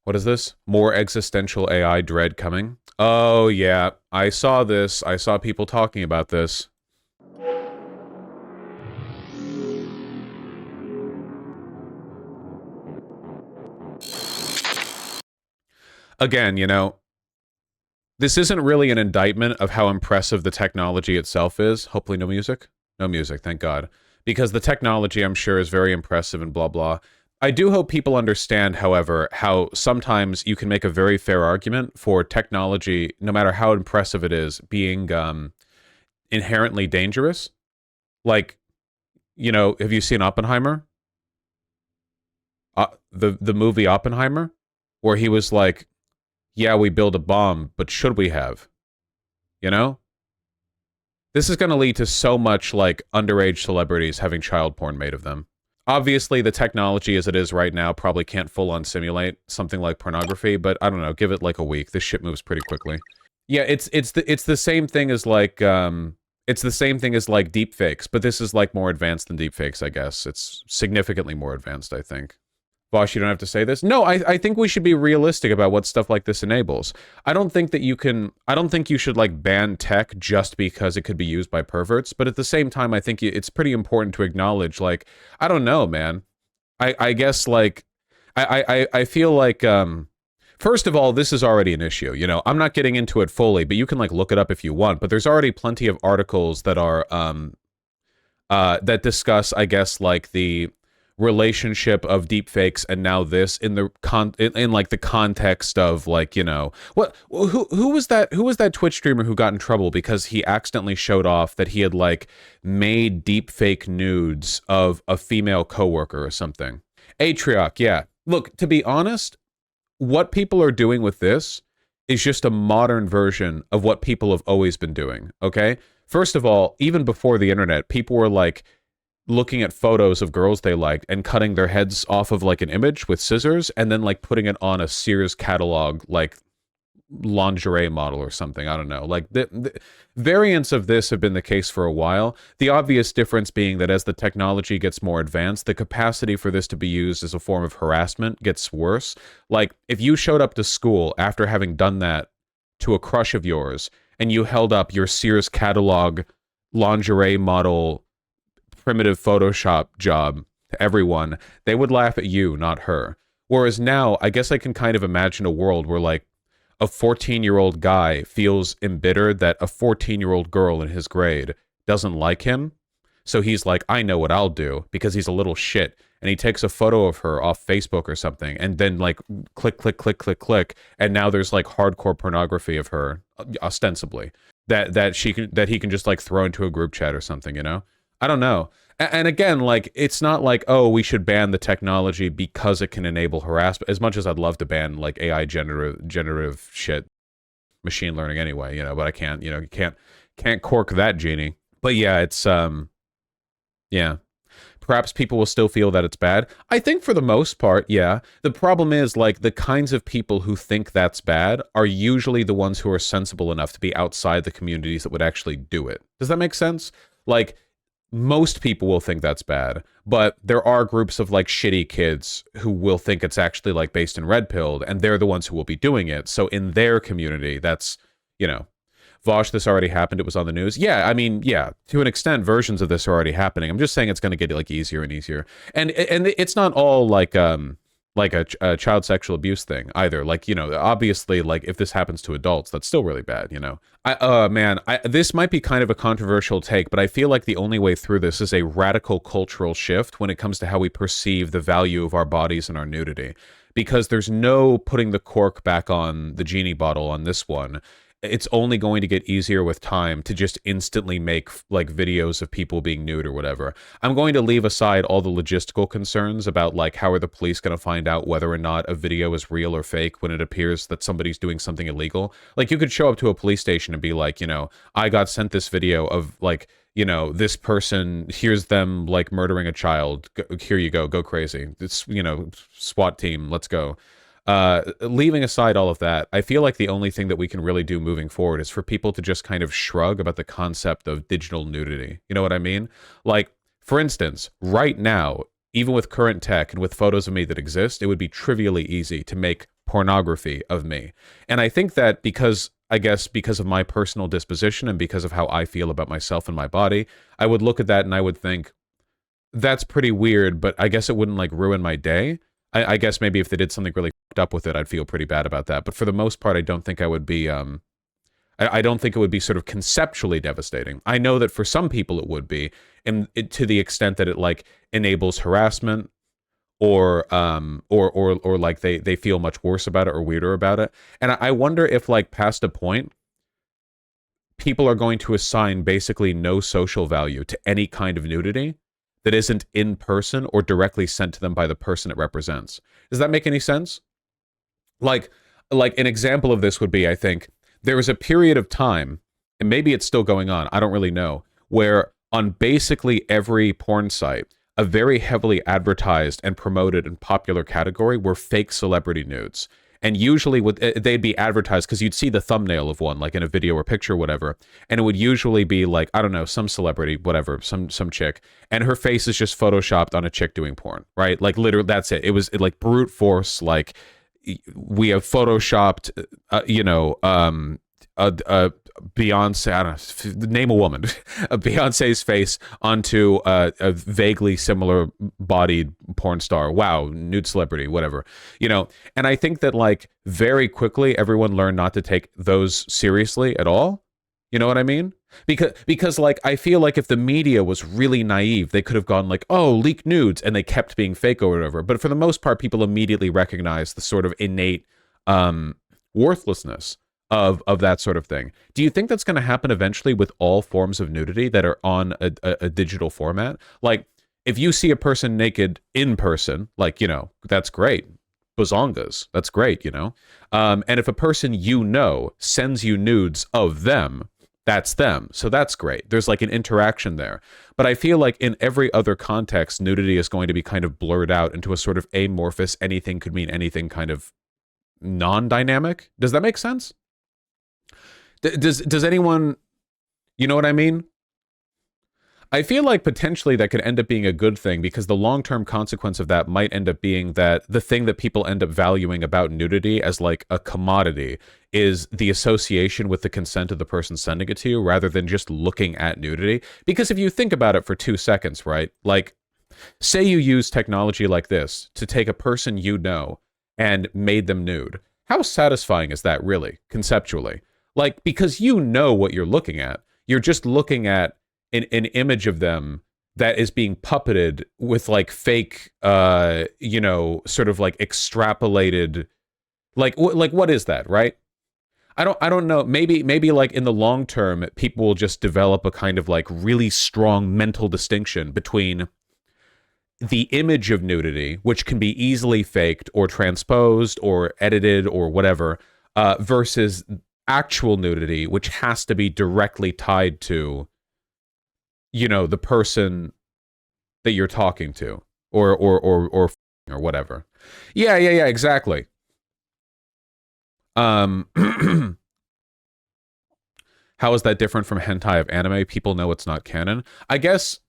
What is this? More existential AI dread coming? Oh, yeah. I saw this. I saw people talking about this. Again, you know, this isn't really an indictment of how impressive the technology itself is. Hopefully no music. No music, thank God. Because the technology, I'm sure, is very impressive and blah, blah. I do hope people understand, however, how sometimes you can make a very fair argument for technology, no matter how impressive it is, being inherently dangerous. Like, you know, have you seen Oppenheimer? The movie Oppenheimer? Where he was like, yeah, we build a bomb, but should we have? You know? This is going to lead to so much like underage celebrities having child porn made of them. Obviously, the technology as it is right now probably can't full on simulate something like pornography, but I don't know, give it like a week. This shit moves pretty quickly. Yeah, it's the same thing as like it's the same thing as like deepfakes, but this is like more advanced than deepfakes, I guess. It's significantly more advanced, I think. Bosh, you don't have to say this. No, I think we should be realistic about what stuff like this enables. I don't think that you can, I don't think you should like ban tech just because it could be used by perverts. But at the same time, I think it's pretty important to acknowledge, like, I don't know, man. I guess like, I feel like, first of all, this is already an issue. You know, I'm not getting into it fully, but you can like look it up if you want. But there's already plenty of articles that are, that discuss, I guess, like the relationship of deepfakes and now this in the in like the context of like, you know, what who was that Twitch streamer who got in trouble because he accidentally showed off that he had like made deepfake nudes of a female coworker or something. Atrioc, yeah. Look, to be honest, what people are doing with this is just a modern version of what people have always been doing, okay? First of all, even before the internet, people were like looking at photos of girls they liked and cutting their heads off of like an image with scissors and then like putting it on a Sears catalog like lingerie model or something. I don't know. Like the variants of this have been the case for a while. The obvious difference being that as the technology gets more advanced, the capacity for this to be used as a form of harassment gets worse. Like if you showed up to school after having done that to a crush of yours and you held up your Sears catalog lingerie model primitive Photoshop job to everyone, they would laugh at you, not her. Whereas now, I guess I can kind of imagine a world where like a 14-year-old guy feels embittered that a 14-year-old girl in his grade doesn't like him. So he's like, I know what I'll do because he's a little shit. And he takes a photo of her off Facebook or something and then like click, click, click, click, click. And now there's like hardcore pornography of her, ostensibly, that he can just like throw into a group chat or something, you know? I don't know. And again, like, it's not like, oh, we should ban the technology because it can enable harassment. As much as I'd love to ban, like, AI generative shit, machine learning anyway, you know, but I can't, you know, can't cork that genie. But yeah, it's, yeah. Perhaps people will still feel that it's bad. I think for the most part, yeah. The problem is, like, the kinds of people who think that's bad are usually the ones who are sensible enough to be outside the communities that would actually do it. Does that make sense? Like, most people will think that's bad, but there are groups of like shitty kids who will think it's actually like based in red pilled, and they're the ones who will be doing it. So in their community, that's, you know, Vosh, this already happened. It was on the news. Yeah, I mean, yeah, to an extent, versions of this are already happening. I'm just saying it's going to get like easier and easier, and it's not all like a child sexual abuse thing either. Like, you know, obviously, like if this happens to adults, that's still really bad, you know. This might be kind of a controversial take, but I feel like the only way through this is a radical cultural shift when it comes to how we perceive the value of our bodies and our nudity. Because there's no putting the cork back on the genie bottle on this one. It's only going to get easier with time to just instantly make like videos of people being nude or whatever. I'm going to leave aside all the logistical concerns about like how are the police going to find out whether or not a video is real or fake when it appears that somebody's doing something illegal. Like you could show up to a police station and be like, you know, I got sent this video of like, you know, this person, here's them like murdering a child. Here you go crazy. It's, you know, SWAT team, let's go. Leaving aside all of that, I feel like the only thing that we can really do moving forward is for people to just kind of shrug about the concept of digital nudity. You know what I mean? Like, for instance, right now, even with current tech and with photos of me that exist, it would be trivially easy to make pornography of me. And I think that because, I guess, because of my personal disposition and because of how I feel about myself and my body, I would look at that and I would think, that's pretty weird, but I guess it wouldn't like ruin my day. I guess maybe if they did something really fucked up with it, I'd feel pretty bad about that. But for the most part, I don't think I would be, I don't think it would be sort of conceptually devastating. I know that for some people it would be, and to the extent that it like enables harassment, or like they feel much worse about it or weirder about it. And I wonder if like past a point, people are going to assign basically no social value to any kind of nudity that isn't in person or directly sent to them by the person it represents. Does that make any sense? Like an example of this would be, I think, there was a period of time, and maybe it's still going on, I don't really know, where on basically every porn site, a very heavily advertised and promoted and popular category were fake celebrity nudes. And usually they'd be advertised because you'd see the thumbnail of one, like in a video or picture or whatever, and it would usually be like, I don't know, some celebrity, whatever, some chick, and her face is just photoshopped on a chick doing porn, right? Like literally, that's it. It was like brute force, like we have photoshopped, Beyonce, I don't know, name a woman, a Beyonce's face onto a vaguely similar bodied porn star. Wow, nude celebrity, whatever, And I think that like very quickly, everyone learned not to take those seriously at all. You know what I mean? Because like I feel like if the media was really naive, they could have gone like, oh, leak nudes, and they kept being fake or whatever. But for the most part, people immediately recognize the sort of innate worthlessness of that sort of thing. Do you think that's going to happen eventually with all forms of nudity that are on a digital format? Like, if you see a person naked in person, like, that's great. Bazongas, that's great, And if a person sends you nudes of them, that's them. So that's great. There's like an interaction there. But I feel like in every other context, nudity is going to be kind of blurred out into a sort of amorphous, anything could mean anything kind of non-dynamic. Does that make sense? Does anyone, you know what I mean? I feel like potentially that could end up being a good thing, because the long-term consequence of that might end up being that the thing that people end up valuing about nudity as like a commodity is the association with the consent of the person sending it to you, rather than just looking at nudity. Because if you think about it for 2 seconds, right? Like, say you use technology like this to take a person and made them nude. How satisfying is that really, conceptually? Like, because what you're looking at. You're just looking at an image of them that is being puppeted with like fake, sort of like extrapolated, like what is that, right? I don't know. Maybe like in the long term, people will just develop a kind of like really strong mental distinction between the image of nudity, which can be easily faked or transposed or edited or whatever, versus actual nudity, which has to be directly tied to, the person that you're talking to, or whatever. Yeah, exactly. How is that different from hentai of anime? People know it's not canon. I guess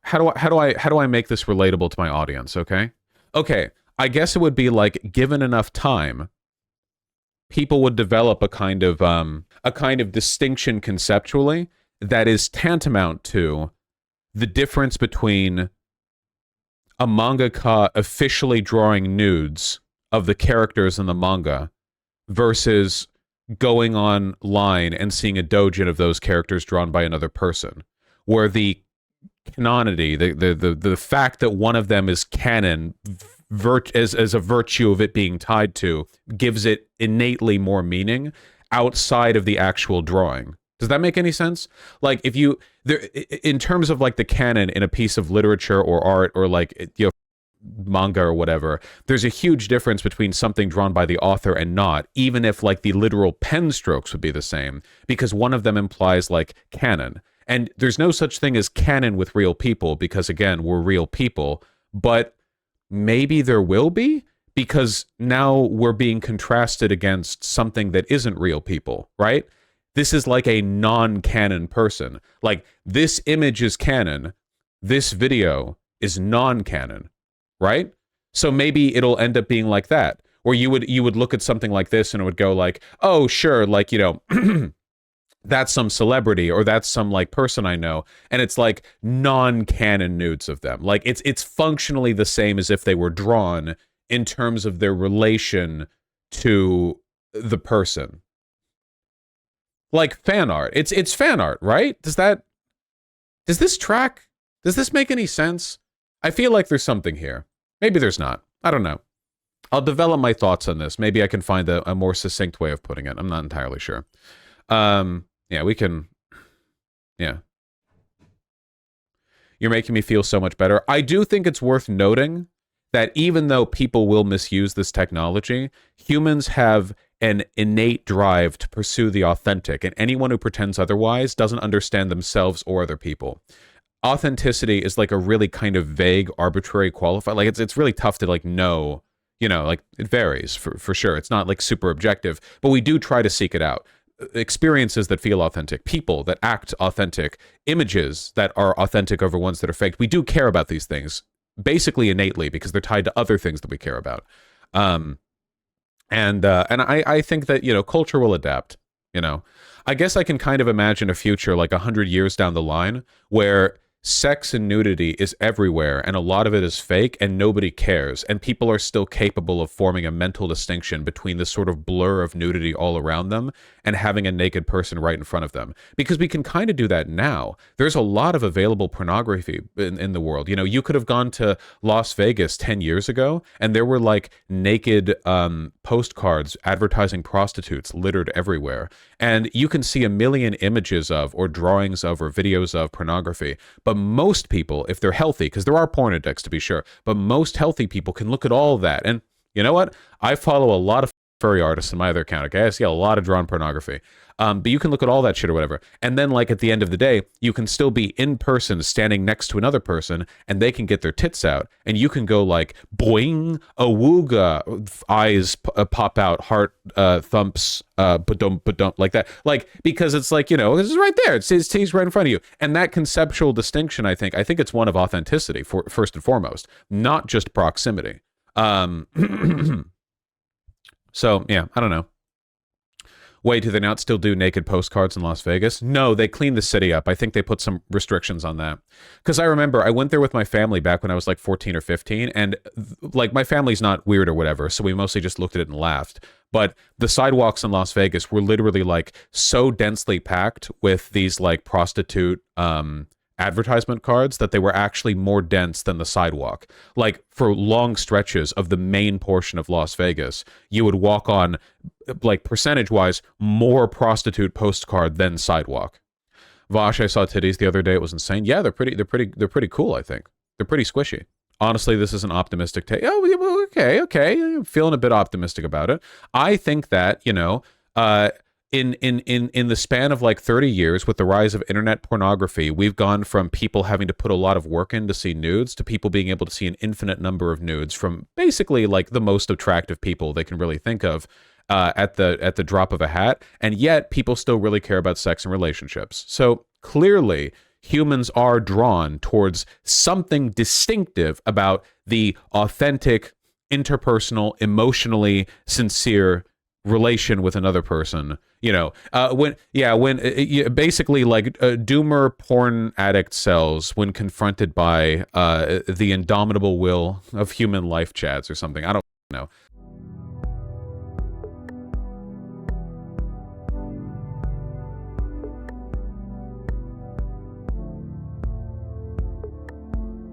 how do I make this relatable to my audience, okay? Okay, I guess it would be like, given enough time, people would develop a kind of distinction conceptually that is tantamount to the difference between a mangaka officially drawing nudes of the characters in the manga versus going online and seeing a doujin of those characters drawn by another person, where the canonity, the fact that one of them is canon as a virtue of it being tied to, gives it innately more meaning outside of the actual drawing. Does that make any sense? Like, if you in terms of like the canon in a piece of literature or art or like manga or whatever, there's a huge difference between something drawn by the author and not, even if like the literal pen strokes would be the same, because one of them implies like canon. And there's no such thing as canon with real people, because again, we're real people, but maybe there will be, because now we're being contrasted against something that isn't real people, right? This is like a non-canon person. Like, this image is canon, this video is non-canon, right? So maybe it'll end up being like that, Or you would look at something like this and it would go like, oh, sure, like, that's some celebrity or that's some like person I know, and it's like non-canon nudes of them. Like it's functionally the same as if they were drawn in terms of their relation to the person. Like fan art. It's fan art, right? Does this track? Does this make any sense? I feel like there's something here. Maybe there's not. I don't know. I'll develop my thoughts on this. Maybe I can find a more succinct way of putting it. I'm not entirely sure. Yeah, we can. Yeah. You're making me feel so much better. I do think it's worth noting that even though people will misuse this technology, humans have an innate drive to pursue the authentic, and anyone who pretends otherwise doesn't understand themselves or other people. Authenticity is like a really kind of vague, arbitrary qualifier. Like it's really tough to like know, like it varies for sure. It's not like super objective, but we do try to seek it out. Experiences that feel authentic, people that act authentic, images that are authentic over ones that are faked. We do care about these things basically innately because they're tied to other things that we care about. And I think that, culture will adapt, I guess I can kind of imagine a future like 100 years down the line where sex and nudity is everywhere and a lot of it is fake and nobody cares, and people are still capable of forming a mental distinction between the sort of blur of nudity all around them and having a naked person right in front of them, because we can kind of do that now. There's a lot of available pornography in the world. You could have gone to Las Vegas 10 years ago and there were like naked postcards advertising prostitutes littered everywhere, and you can see a million images of or drawings of or videos of pornography. But most people, if they're healthy, because there are porn addicts to be sure, but most healthy people can look at all of that. And you know what? I follow a lot of furry artists in my other account, okay? I see a lot of drawn pornography. But you can look at all that shit or whatever. And then, like, at the end of the day, you can still be in person standing next to another person, and they can get their tits out, and you can go, like, boing, awooga, eyes pop out, heart thumps, but don't, like that. Like, because it's like, this is right there. It's his titties right in front of you. And that conceptual distinction, I think it's one of authenticity, first and foremost, not just proximity. So, yeah, I don't know. Wait, do they not still do naked postcards in Las Vegas? No, they cleaned the city up. I think they put some restrictions on that. Because I remember I went there with my family back when I was like 14 or 15, and like my family's not weird or whatever, so we mostly just looked at it and laughed. But the sidewalks in Las Vegas were literally like so densely packed with these like prostitute advertisement cards that they were actually more dense than the sidewalk. Like for long stretches of the main portion of Las Vegas, you would walk on, like percentage-wise, more prostitute postcard than sidewalk. Vosh, I saw titties the other day. It was insane. Yeah, they're pretty cool. I think they're pretty squishy. Honestly, this is an optimistic take. Oh, okay. I'm feeling a bit optimistic about it. I think that in the span of like 30 years, with the rise of internet pornography, we've gone from people having to put a lot of work in to see nudes to people being able to see an infinite number of nudes from basically like the most attractive people they can really think of at the drop of a hat. And yet people still really care about sex and relationships. So clearly humans are drawn towards something distinctive about the authentic, interpersonal, emotionally sincere relation with another person. Basically like doomer porn addict cells when confronted by the indomitable will of human life chads or something. I don't know.